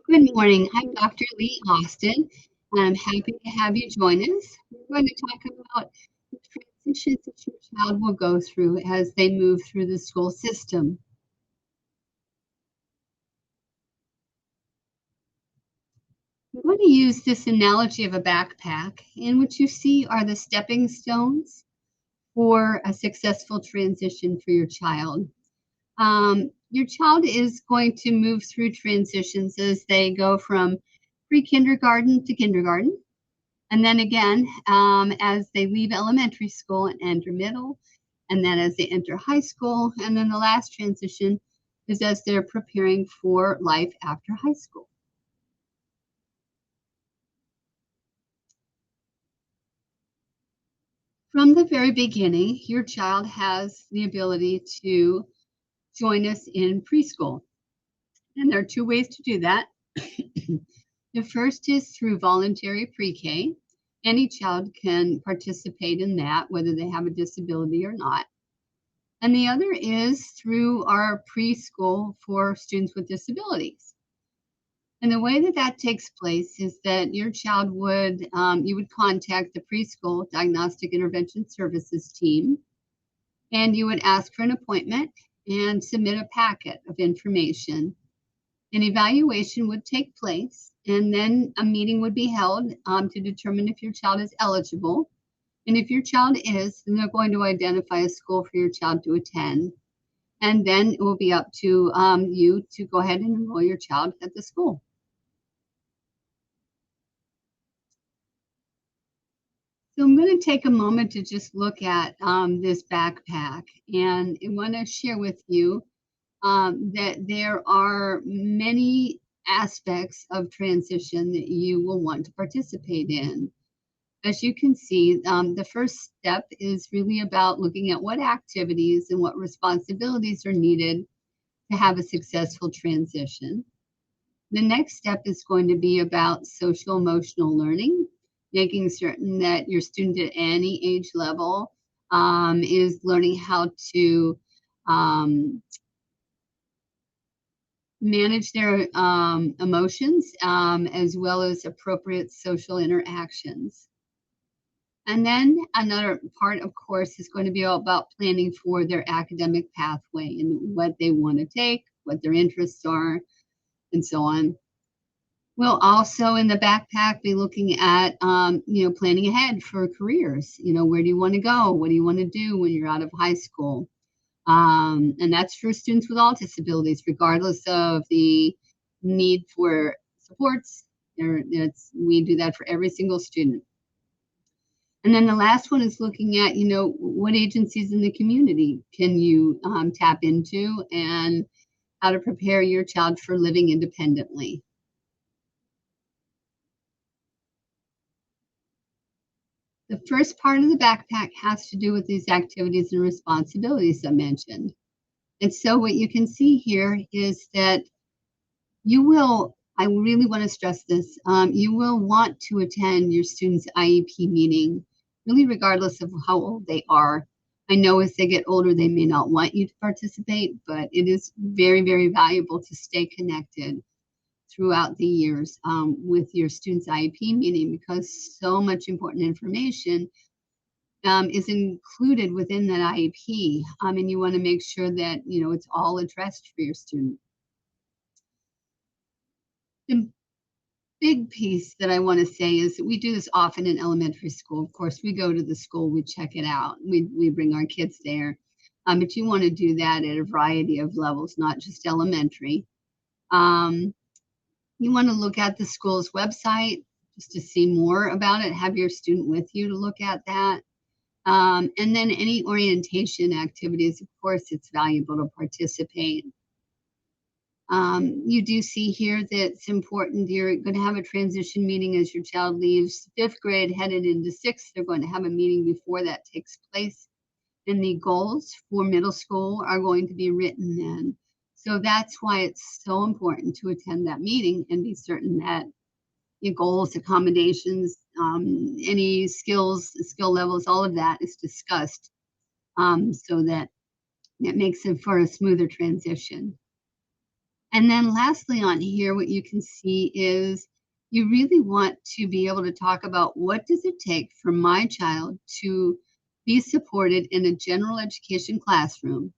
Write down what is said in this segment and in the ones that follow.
Good morning. I'm Dr. Lee Austin, and I'm happy to have you join us. We're going to talk about the transitions that your child will go through as they move through the school system. I'm going to use this analogy of a backpack, and what you see are the stepping stones for a successful transition for your child. Your child is going to move through transitions as they go from pre-kindergarten to kindergarten. And then again, as they leave elementary school and enter middle, and then as they enter high school, and then the last transition is as they're preparing for life after high school. From the very beginning, your child has the ability to join us in preschool. And there are two ways to do that. The first is through voluntary pre-K. Any child can participate in that, whether they have a disability or not. And the other is through our preschool for students with disabilities. And the way that that takes place is that your child would, you would contact the preschool diagnostic intervention services team, and you would ask for an appointment and submit a packet of information. An evaluation would take place, and then a meeting would be held to determine if your child is eligible. And if your child is, then they're going to identify a school for your child to attend. And then it will be up to you to go ahead and enroll your child at the school. So I'm going to take a moment to just look at this backpack, and I want to share with you that there are many aspects of transition that you will want to participate in. As you can see, the first step is really about looking at what activities and what responsibilities are needed to have a successful transition. The next step is going to be about social emotional learning, making certain that your student at any age level is learning how to manage their emotions as well as appropriate social interactions. And then another part, of course, is going to be all about planning for their academic pathway and what they want to take, what their interests are, and so on. We'll also in the backpack be looking at, planning ahead for careers. Where do you want to go? What do you want to do when you're out of high school? And that's for students with all disabilities, regardless of the need for supports. We do that for every single student. And then the last one is looking at, what agencies in the community can you tap into and how to prepare your child for living independently. The first part of the backpack has to do with these activities and responsibilities I mentioned. And so what you can see here is that I really want to stress this, you will want to attend your student's IEP meeting, really regardless of how old they are. I know as they get older, they may not want you to participate, but it is very, very valuable to stay connected throughout the years with your student's IEP meeting because so much important information is included within that IEP, and you want to make sure that it's all addressed for your student. The big piece that I want to say is that we do this often in elementary school. Of course, we go to the school, we check it out, we bring our kids there, but you want to do that at a variety of levels, not just elementary. You want to look at the school's website just to see more about it. Have your student with you to look at that. And then any orientation activities, of course, it's valuable to participate. You do see here that it's important. You're going to have a transition meeting as your child leaves 5th grade, headed into 6th. They're going to have a meeting before that takes place. And the goals for middle school are going to be written then. So that's why it's so important to attend that meeting and be certain that your goals, accommodations, any skills, skill levels, all of that is discussed so that it makes it for a smoother transition. And then lastly on here, what you can see is you really want to be able to talk about what does it take for my child to be supported in a general education classroom.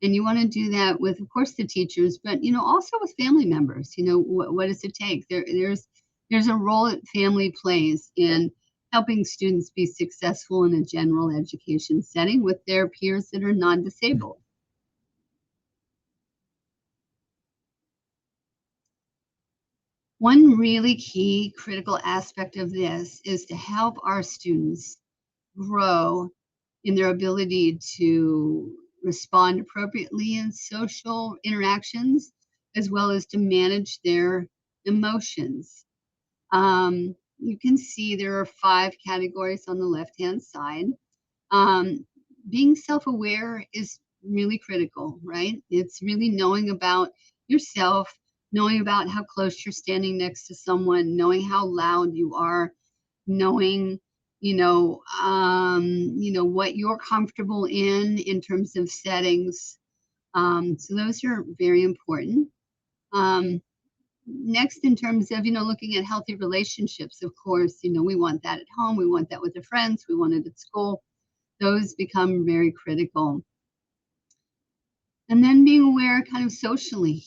And you want to do that with, of course, the teachers, but also with family members. What does it take? There's a role that family plays in helping students be successful in a general education setting with their peers that are non-disabled. One really key critical aspect of this is to help our students grow in their ability to respond appropriately in social interactions, as well as to manage their emotions. You can see there are 5 categories on the left-hand side. Um, Being self-aware is really critical, right? It's really knowing about yourself, knowing about how close you're standing next to someone, knowing how loud you are, knowing, what you're comfortable in terms of settings. So those are very important. Um, Next, in terms of, looking at healthy relationships, of course, we want that at home, we want that with our friends, we want it at school. Those become very critical. And then being aware kind of socially,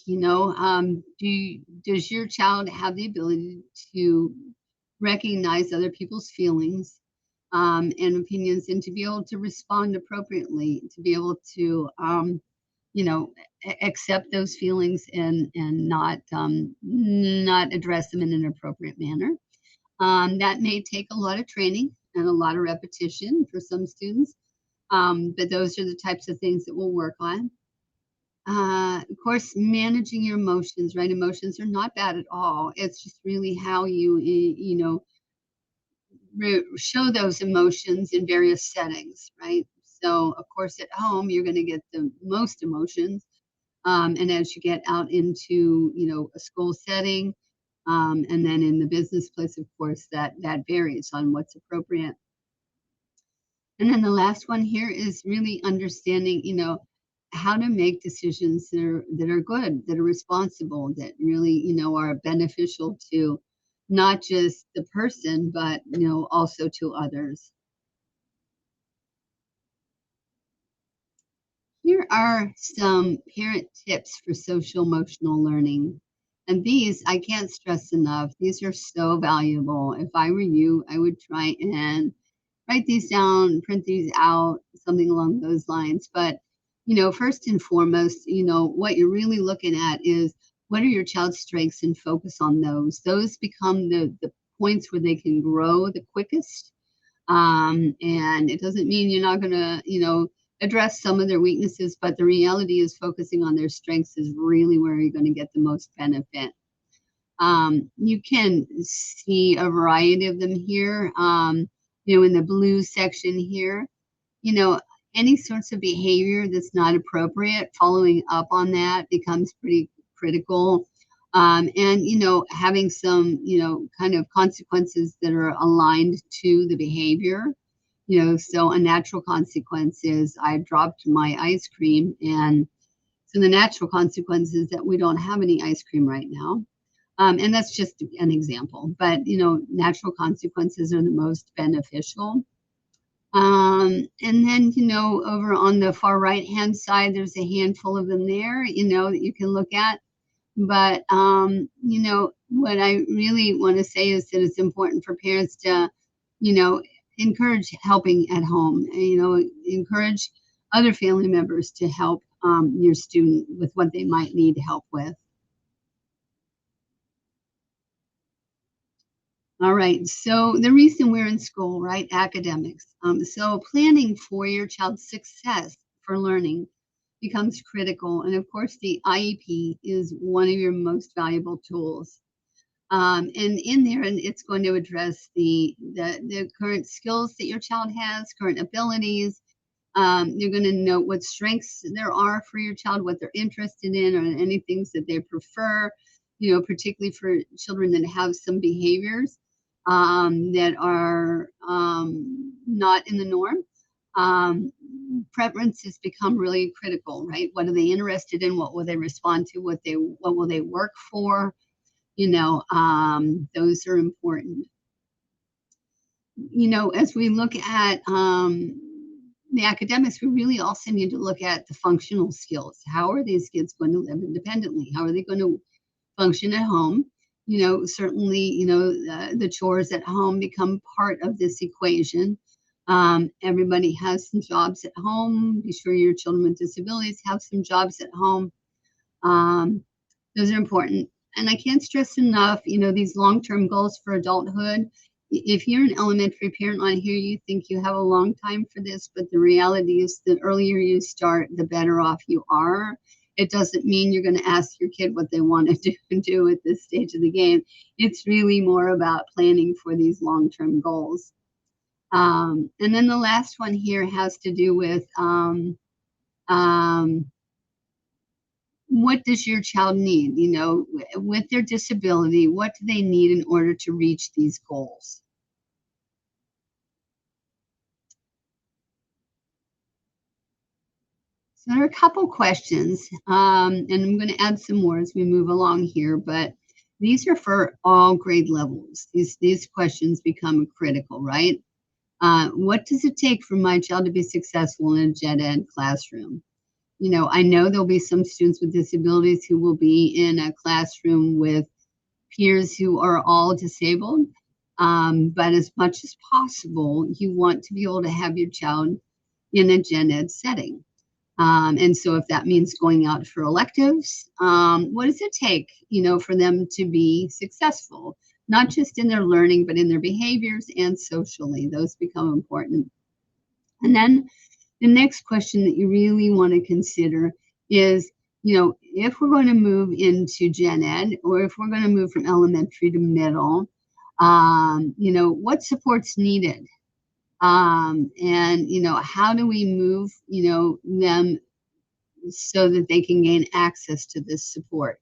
does your child have the ability to recognize other people's feelings and opinions and to be able to respond appropriately, to be able to, you know, accept those feelings and not address them in an appropriate manner. That may take a lot of training and a lot of repetition for some students, but those are the types of things that we'll work on. Of course, managing your emotions, right? Emotions are not bad at all. It's just really how show those emotions in various settings, right? So, of course, at home, you're going to get the most emotions. And as you get out into, a school setting, and then in the business place, of course, that varies on what's appropriate. And then the last one here is really understanding, how to make decisions that are good, that are responsible, that really, are beneficial to not just the person, but also to others. Here are some parent tips for social emotional learning. And these, I can't stress enough, these are so valuable. If I were you, I would try and write these down, print these out, something along those lines. But, first and foremost, what you're really looking at is what are your child's strengths and focus on those. Those become the points where they can grow the quickest. And it doesn't mean you're not going to, address some of their weaknesses, but the reality is focusing on their strengths is really where you're going to get the most benefit. You can see a variety of them here. In the blue section here, you know, any sorts of behavior that's not appropriate, following up on that becomes pretty critical. And, having some, kind of consequences that are aligned to the behavior. So a natural consequence is I dropped my ice cream. And so the natural consequence is that we don't have any ice cream right now. And that's just an example, but natural consequences are the most beneficial. And then, over on the far right hand side, there's a handful of them there, that you can look at. But, what I really want to say is that it's important for parents to, you know, encourage helping at home, encourage other family members to help your student with what they might need help with. All right. So the reason we're in school, right? Academics. So planning for your child's success for learning becomes critical. And of course, the IEP is one of your most valuable tools. And in there, and it's going to address the current skills that your child has, current abilities. You're going to note what strengths there are for your child, what they're interested in, or any things that they prefer, particularly for children that have some behaviors that are not in the norm. Um, Preferences become really critical, right? What are they interested in? What will they respond to? What will they work for? Those are important. As we look at the academics, we really also need to look at the functional skills. How are these kids going to live independently? How are they going to function at home? Certainly, the chores at home become part of this equation. Everybody has some jobs at home. Be sure your children with disabilities have some jobs at home. Um, those are important. And I can't stress enough, these long-term goals for adulthood. If you're an elementary parent on here, you think you have a long time for this, but the reality is the earlier you start, the better off you are. It doesn't mean you're going to ask your kid what they want to do at this stage of the game. It's really more about planning for these long-term goals. And then the last one here has to do with um, what does your child need? With their disability, what do they need in order to reach these goals? So there are a couple questions, and I'm going to add some more as we move along here, but these are for all grade levels. These questions become critical, right? What does it take for my child to be successful in a gen ed classroom? I know there'll be some students with disabilities who will be in a classroom with peers who are all disabled. But as much as possible, you want to be able to have your child in a gen ed setting. And so if that means going out for electives, what does it take, for them to be successful, not just in their learning, but in their behaviors and socially? Those become important. And then the next question that you really want to consider is, if we're going to move into gen ed, or if we're going to move from elementary to middle, what support's needed? And how do we move, them so that they can gain access to this support?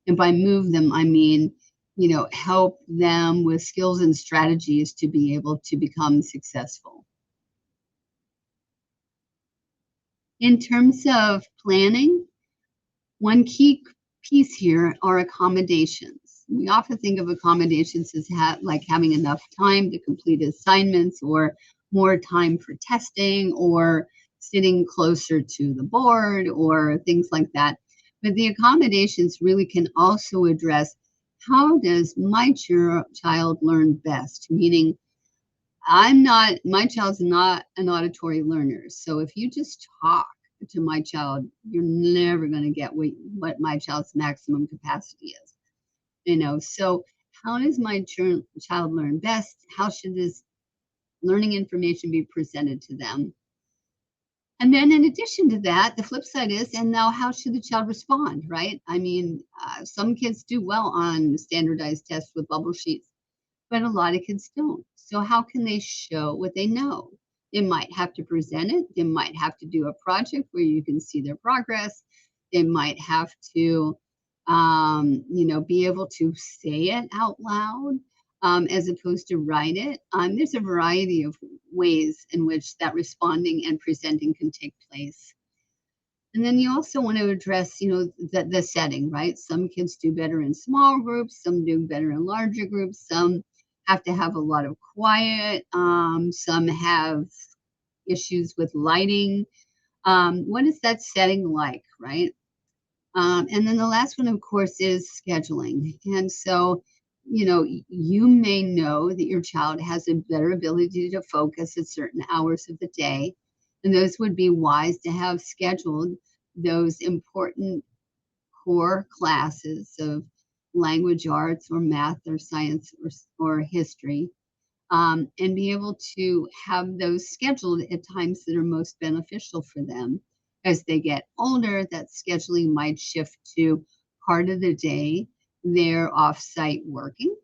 And by move them, I mean, help them with skills and strategies to be able to become successful. In terms of planning, one key piece here are accommodations. We often think of accommodations as like having enough time to complete assignments, or more time for testing, or sitting closer to the board, or things like that. But the accommodations really can also address, how does my child learn best? Meaning, my child's not an auditory learner. So if you just talk to my child, you're never going to get what my child's maximum capacity is. So how does my child learn best? How should this learning information be presented to them? And then in addition to that, the flip side is, and now how should the child respond, right? I mean, some kids do well on standardized tests with bubble sheets, but a lot of kids don't. So how can they show what they know? They might have to present it. They might have to do a project where you can see their progress. They might have to, be able to say it out loud, as opposed to write it. There's a variety of ways in which that responding and presenting can take place. And then you also want to address, the setting, right? Some kids do better in small groups, some do better in larger groups, some have to have a lot of quiet, some have issues with lighting. What is that setting like, right? And then the last one, of course, is scheduling. And so, you may know that your child has a better ability to focus at certain hours of the day, and those would be wise to have scheduled those important core classes of language arts, or math, or science, or history, and be able to have those scheduled at times that are most beneficial for them. As they get older, that scheduling might shift to part of the day they're off-site working.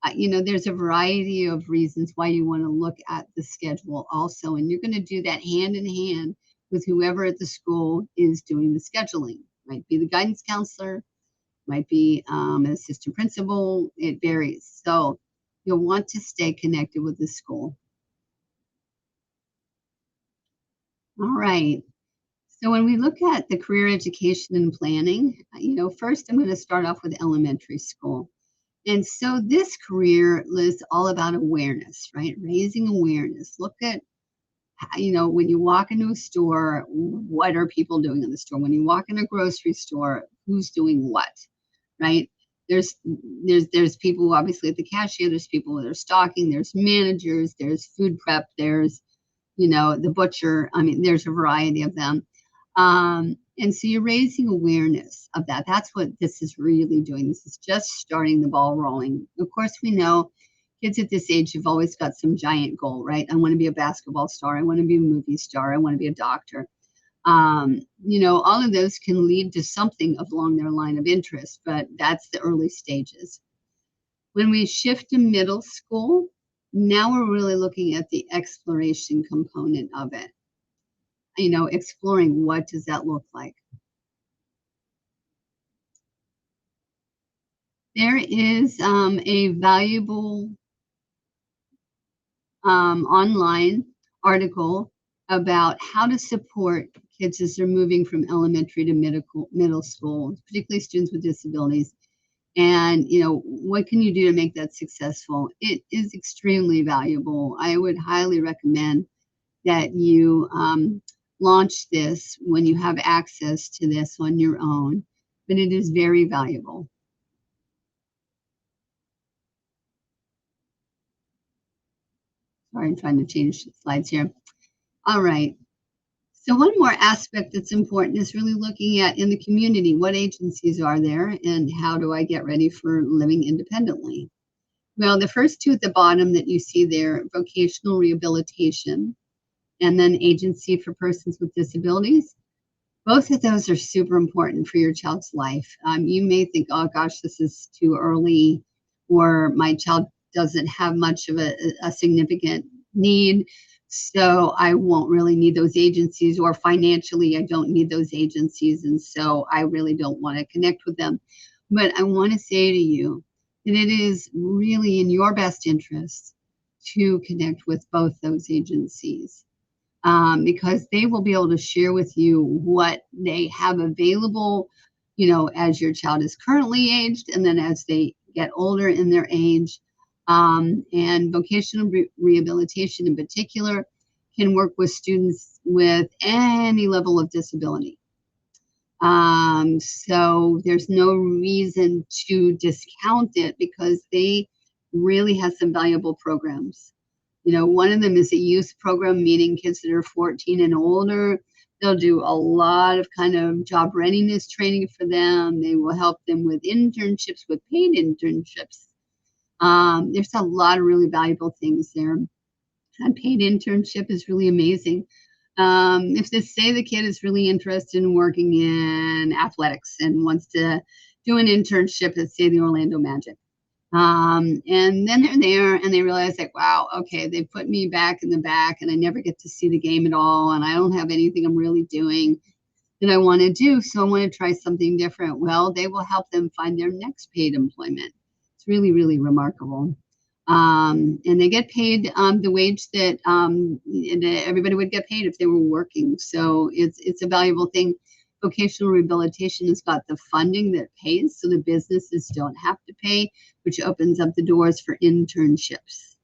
There's a variety of reasons why you want to look at the schedule also, and you're going to do that hand in hand with whoever at the school is doing the scheduling. Might be the guidance counselor, might be an assistant principal. It varies. So you'll want to stay connected with the school. All right. So when we look at the career education and planning, first I'm going to start off with elementary school. And so this career is all about awareness, right? Raising awareness. Look at, when you walk into a store, what are people doing in the store? When you walk in a grocery store, who's doing what, right? There's there's people obviously at the cashier, there's people that are stocking, there's managers, there's food prep, there's the butcher. I mean, there's a variety of them. And so you're raising awareness of that. That's what this is really doing. This is just starting the ball rolling. Of course, we know kids at this age have always got some giant goal, right? I want to be a basketball star. I want to be a movie star. I want to be a doctor. All of those can lead to something along their line of interest, but that's the early stages. When we shift to middle school, now we're really looking at the exploration component of it. Exploring what does that look like? There is a valuable online article about how to support kids as they're moving from elementary to middle school, particularly students with disabilities. And, what can you do to make that successful? It is extremely valuable. I would highly recommend that you launch this when you have access to this on your own, but it is very valuable. Sorry, I'm trying to change the slides here. All right. So one more aspect that's important is really looking at in the community, what agencies are there and how do I get ready for living independently? Well, the first two at the bottom that you see there, vocational rehabilitation and then agency for persons with disabilities, both of those are super important for your child's life. You may think, oh gosh, this is too early, or my child doesn't have much of a significant need, so I won't really need those agencies, or financially, I don't need those agencies, and so I really don't want to connect with them. But I want to say to you that it is really in your best interest to connect with both those agencies, because they will be able to share with you what they have available, as your child is currently aged and then as they get older in their age. And vocational rehabilitation in particular can work with students with any level of disability. So there's no reason to discount it because they really have some valuable programs. One of them is a youth program, meaning kids that are 14 and older. They'll do a lot of kind of job readiness training for them. They will help them with internships, with paid internships. There's a lot of really valuable things there. A paid internship is really amazing. If they say the kid is really interested in working in athletics and wants to do an internship at, say, the Orlando Magic, and then they're there and they realize like, wow, okay, they put me back in the back and I never get to see the game at all. And I don't have anything I'm really doing that I want to do. So I want to try something different. Well, they will help them find their next paid employment. It's really, really remarkable. And they get paid the wage that everybody would get paid if they were working. So it's a valuable thing. Vocational rehabilitation has got the funding that pays, so the businesses don't have to pay, which opens up the doors for internships.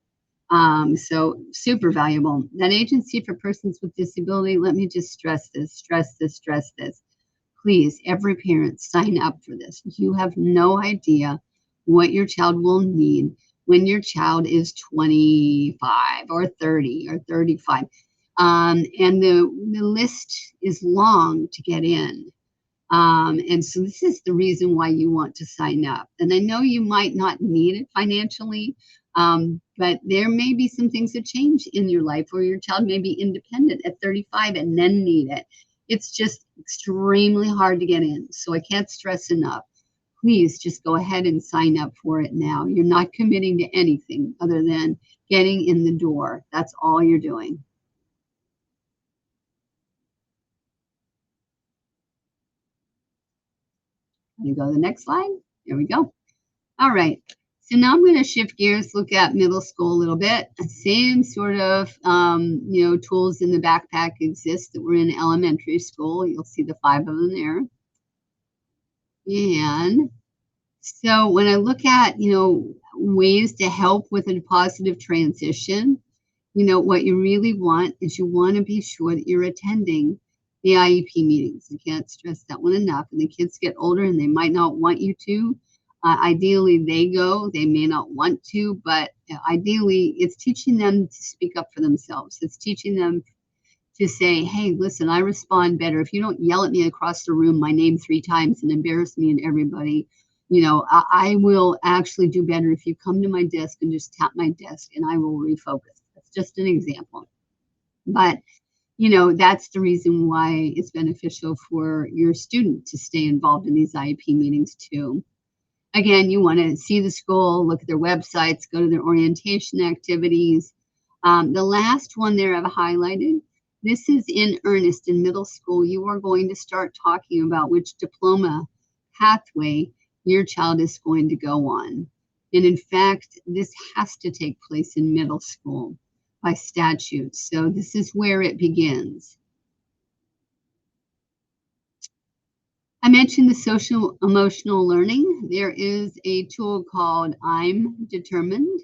So super valuable. That agency for persons with disability, let me just stress this, stress this, stress this. Please, every parent, sign up for this. You have no idea what your child will need when your child is 25 or 30 or 35. And the list is long to get in. And so this is the reason why you want to sign up. And I know you might not need it financially, but there may be some things that change in your life, or your child may be independent at 35 and then need it. It's just extremely hard to get in. So I can't stress enough. Please just go ahead and sign up for it now. You're not committing to anything other than getting in the door. That's all you're doing. Can you go to the next slide? There we go. All right. So now I'm going to shift gears, look at middle school a little bit. Same sort of, tools in the backpack exist that were in elementary school. You'll see the 5 of them there. And so when I look at, ways to help with a positive transition, what you really want is you want to be sure that you're attending the IEP meetings. I can't stress that one enough. And the kids get older and they might not want you to. Ideally, they go. They may not want to, but ideally, it's teaching them to speak up for themselves. It's teaching them to say, hey, listen, I respond better. If you don't yell at me across the room my name 3 times and embarrass me and everybody, I will actually do better if you come to my desk and just tap my desk and I will refocus. That's just an example. But, that's the reason why it's beneficial for your student to stay involved in these IEP meetings too. Again, you want to see the school, look at their websites, go to their orientation activities. The last one there I've highlighted, this is in earnest in middle school. You are going to start talking about which diploma pathway your child is going to go on. And in fact, this has to take place in middle school by statute. So this is where it begins. I mentioned the social emotional learning. There is a tool called I'm Determined.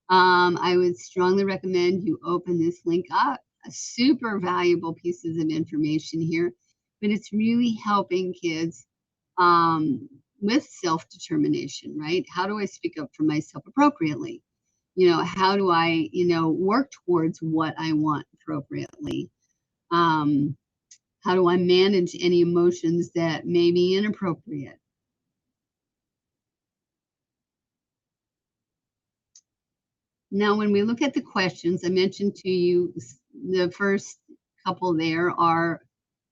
I would strongly recommend you open this link up. A super valuable pieces of information here, but it's really helping kids with self-determination, right? How do I speak up for myself appropriately? How do I, work towards what I want appropriately? How do I manage any emotions that may be inappropriate? Now, when we look at the questions, I mentioned to you the first couple there are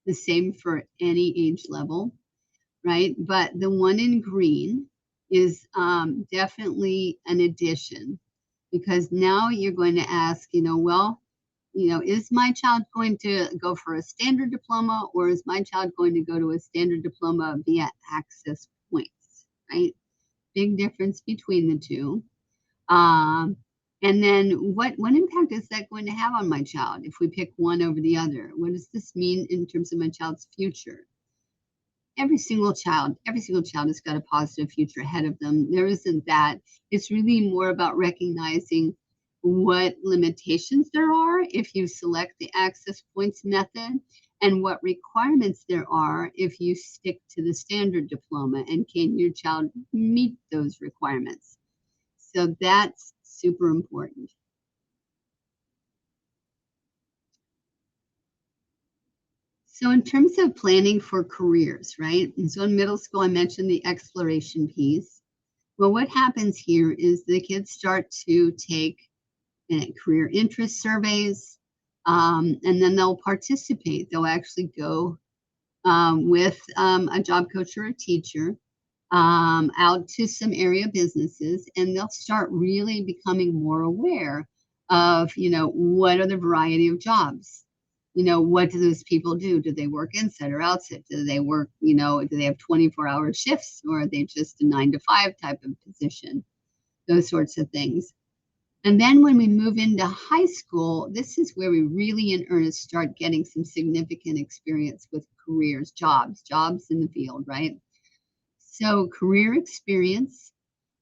the same for any age level, right? But the one in green is definitely an addition because now you're going to ask, is my child going to go for a standard diploma or is my child going to go to a standard diploma via access points, right? Big difference between the two. And then what impact is that going to have on my child if we pick one over the other? What does this mean in terms of my child's future? Every single child has got a positive future ahead of them. There isn't that. It's really more about recognizing what limitations there are if you select the access points method and what requirements there are if you stick to the standard diploma, and can your child meet those requirements? So that's super important. So in terms of planning for careers, right? And so in middle school, I mentioned the exploration piece. Well, what happens here is the kids start to take career interest surveys, and then they'll participate. They'll actually go with a job coach or a teacher out to some area businesses, and they'll start really becoming more aware of, what are the variety of jobs? What do those people do? Do they work inside or outside? Do they work, do they have 24-hour shifts or are they just a 9 to 5 type of position? Those sorts of things. And then when we move into high school, this is where we really in earnest start getting some significant experience with careers, jobs in the field, right? So career experience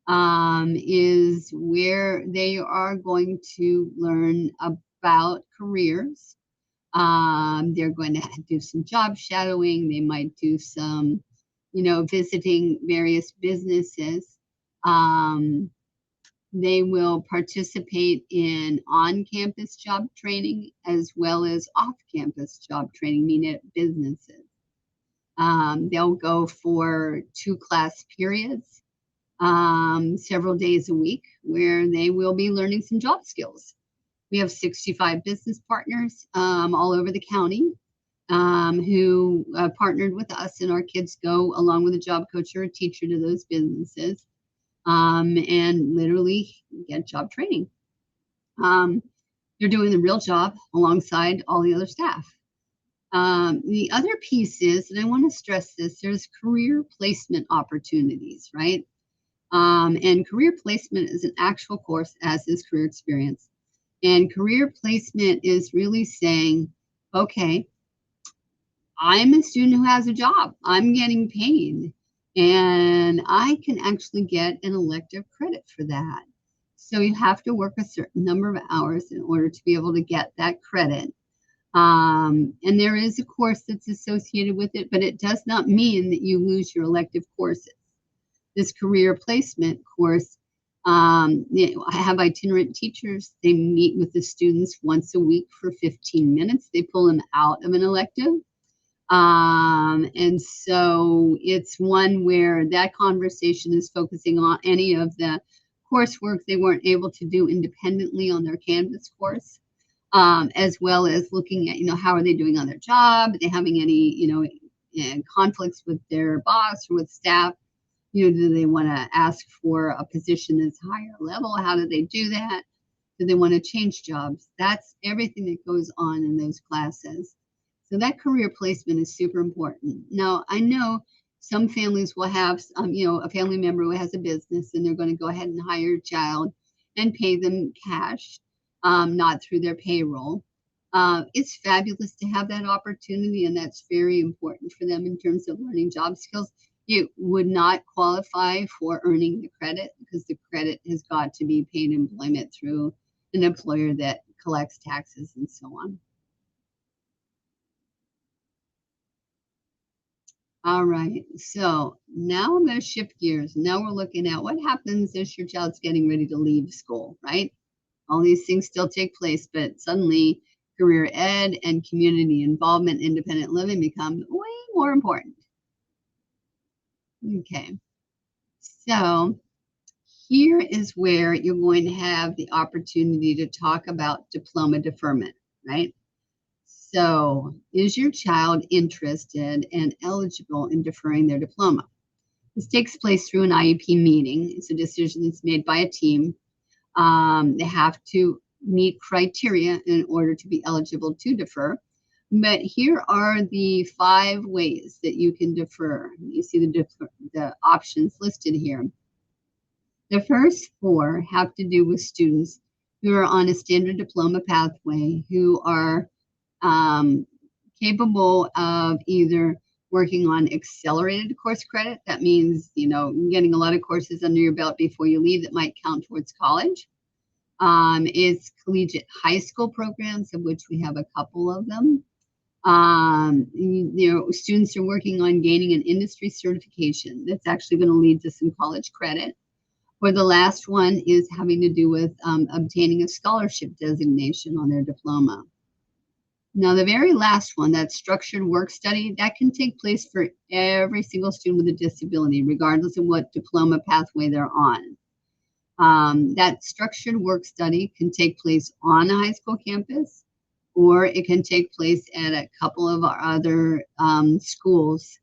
is where they are going to learn about careers. They're going to do some job shadowing. They might do some, visiting various businesses. They will participate in on-campus job training as well as off-campus job training, meaning at businesses. They'll go for 2 class periods, several days a week, where they will be learning some job skills. We have 65 business partners all over the county who partnered with us, and our kids go along with a job coach or a teacher to those businesses and literally get job training. They're doing the real job alongside all the other staff. The other piece is, and I want to stress this, there's career placement opportunities, right? And career placement is an actual course, as is career experience. And career placement is really saying, okay, I'm a student who has a job. I'm getting paid, and I can actually get an elective credit for that. So you have to work a certain number of hours in order to be able to get that credit. And there is a course that's associated with it, but it does not mean that you lose your elective courses. This career placement course, I have itinerant teachers. They meet with the students once a week for 15 minutes. They pull them out of an elective. And so it's one where that conversation is focusing on any of the coursework they weren't able to do independently on their Canvas course, as well as looking at, how are they doing on their job? Are they having any, conflicts with their boss or with staff? Do they want to ask for a position that's higher level? How do they do that? Do they want to change jobs? That's everything that goes on in those classes. So that career placement is super important. Now, I know some families will have, a family member who has a business and they're going to go ahead and hire a child and pay them cash, not through their payroll. It's fabulous to have that opportunity, and that's very important for them in terms of learning job skills. It would not qualify for earning the credit because the credit has got to be paid employment through an employer that collects taxes and so on. All right, so now I'm going to shift gears. Now we're looking at what happens as your child's getting ready to leave school, right? All these things still take place, but suddenly career ed and community involvement, independent living become way more important. Okay, so here is where you're going to have the opportunity to talk about diploma deferment, right? So, is your child interested and eligible in deferring their diploma? This takes place through an IEP meeting. It's a decision that's made by a team. They have to meet criteria in order to be eligible to defer. But here are the 5 ways that you can defer. You see the options listed here. The first 4 have to do with students who are on a standard diploma pathway, who are capable of either working on accelerated course credit. That means, getting a lot of courses under your belt before you leave that might count towards college. It's collegiate high school programs, of which we have a couple of them. Students are working on gaining an industry certification that's actually going to lead to some college credit. Or the last one is having to do with obtaining a scholarship designation on their diploma. Now, the very last one, that structured work study, that can take place for every single student with a disability, regardless of what diploma pathway they're on. That structured work study can take place on a high school campus, or it can take place at a couple of our other schools,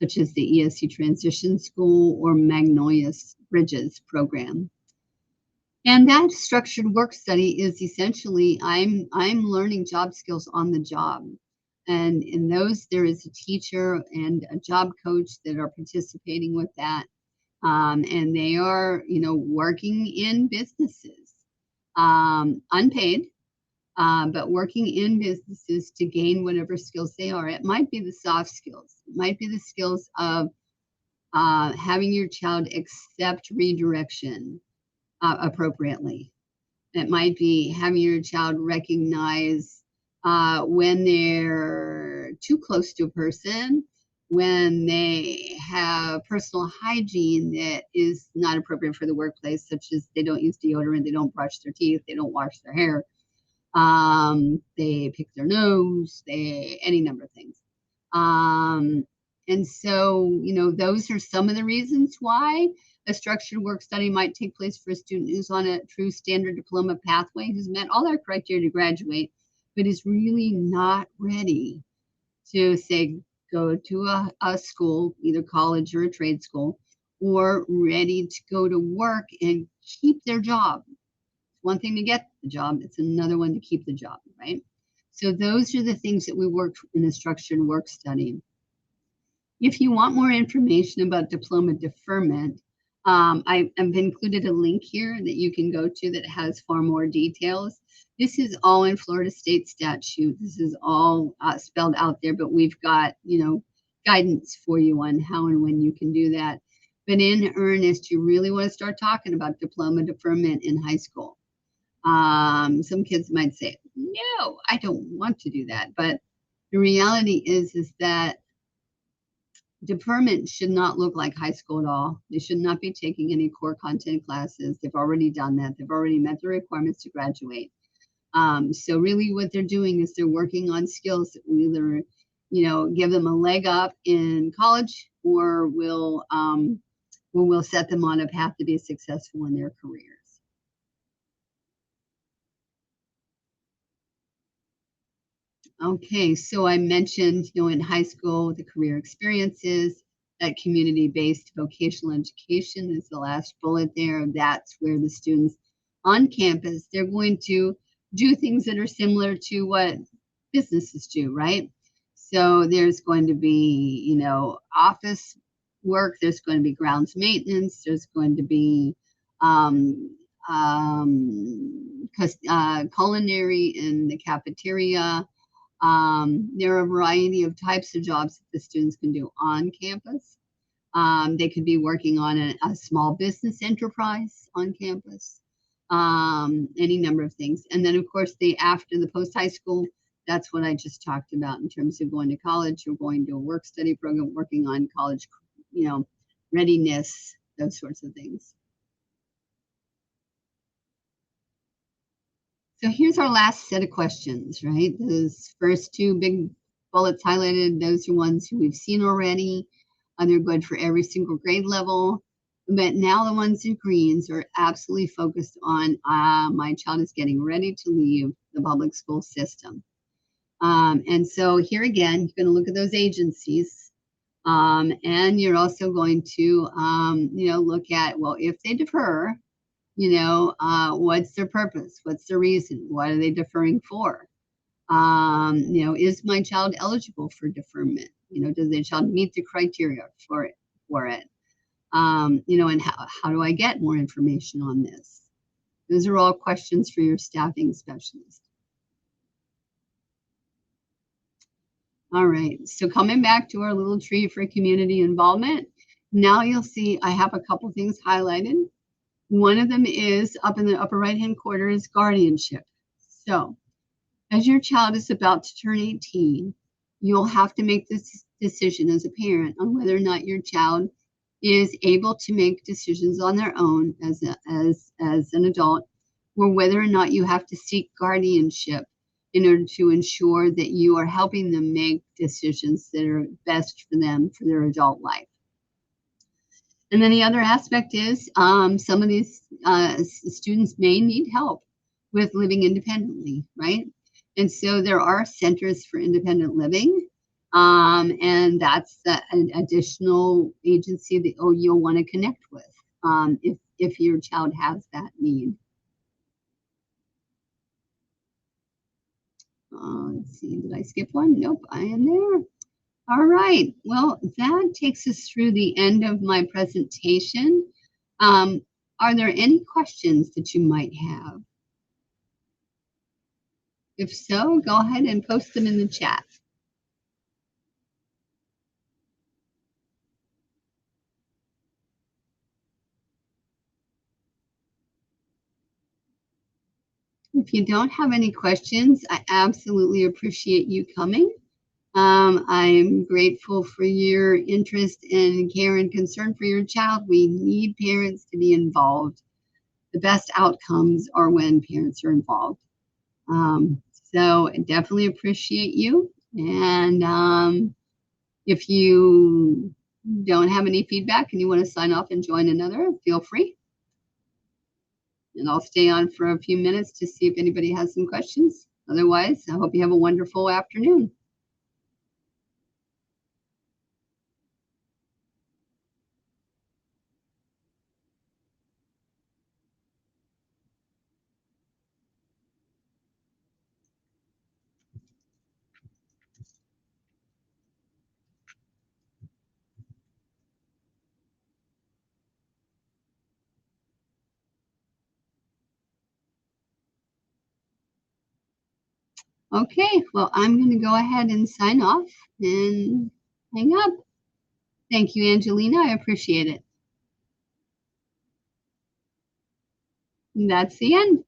such as the ESC Transition School or Magnolia Bridges program. And that structured work study is essentially, I'm learning job skills on the job. And in those, there is a teacher and a job coach that are participating with that. And they are, working in businesses, unpaid, but working in businesses to gain whatever skills they are. It might be the soft skills. It might be the skills of having your child accept redirection appropriately. It might be having your child recognize when they're too close to a person, when they have personal hygiene that is not appropriate for the workplace, such as they don't use deodorant, they don't brush their teeth, they don't wash their hair, they pick their nose, any number of things. And so, those are some of the reasons why a structured work study might take place for a student who's on a true standard diploma pathway, who's met all our criteria to graduate, but is really not ready to, say, go to a school, either college or a trade school, or ready to go to work and keep their job. It's one thing to get the job, it's another one to keep the job, right? So those are the things that we worked in a structured work study. If you want more information about diploma deferment, I I've included a link here that you can go to that has far more details. This is all in Florida state statute. This is all spelled out there, but we've got, guidance for you on how and when you can do that. But in earnest, you really want to start talking about diploma deferment in high school. Some kids might say, no, I don't want to do that. But the reality is that deferment should not look like high school at all. They should not be taking any core content classes. They've already done that. They've already met the requirements to graduate. So really what they're doing is they're working on skills that will either, give them a leg up in college or will set them on a path to be successful in their careers. Okay, so I mentioned, in high school, the career experiences, that community-based vocational education is the last bullet there. That's where the students on campus, they're going to do things that are similar to what businesses do, right? So there's going to be, office work, there's going to be grounds maintenance, there's going to be culinary in the cafeteria. There are a variety of types of jobs that the students can do on campus. They could be working on a small business enterprise on campus, any number of things. And then, of course, after the post-high school, that's what I just talked about in terms of going to college or going to a work-study program, working on college, readiness, those sorts of things. So here's our last set of questions, right? Those first two big bullets highlighted, those are ones who we've seen already. They're good for every single grade level. But now the ones in greens are absolutely focused on my child is getting ready to leave the public school system. And so here again, you're going to look at those agencies. And you're also going to, look at, well, if they defer, what's their purpose? What's the reason? What are they deferring for? Is my child eligible for deferment? Does the child meet the criteria for it? And how do I get more information on this? Those are all questions for your staffing specialist. All right, so coming back to our little tree for community involvement, now you'll see I have a couple things highlighted. One of them is up in the upper right-hand corner is guardianship. So as your child is about to turn 18, you'll have to make this decision as a parent on whether or not your child is able to make decisions on their own as an adult, or whether or not you have to seek guardianship in order to ensure that you are helping them make decisions that are best for them for their adult life. And then the other aspect is some of these students may need help with living independently, right? And so there are centers for independent living, and that's an additional agency that you'll want to connect with if your child has that need. Let's see, did I skip one? Nope, I am there. All right, well, that takes us through the end of my presentation. Are there any questions that you might have? If so, go ahead and post them in the chat. If you don't have any questions, I absolutely appreciate you coming. I'm grateful for your interest and care and concern for your child. We need parents to be involved. The best outcomes are when parents are involved. So I definitely appreciate you. And if you don't have any feedback and you want to sign off and join another, feel free. And I'll stay on for a few minutes to see if anybody has some questions. Otherwise, I hope you have a wonderful afternoon. Okay, well, I'm going to go ahead and sign off and hang up. Thank you, Angelina. I appreciate it. That's the end.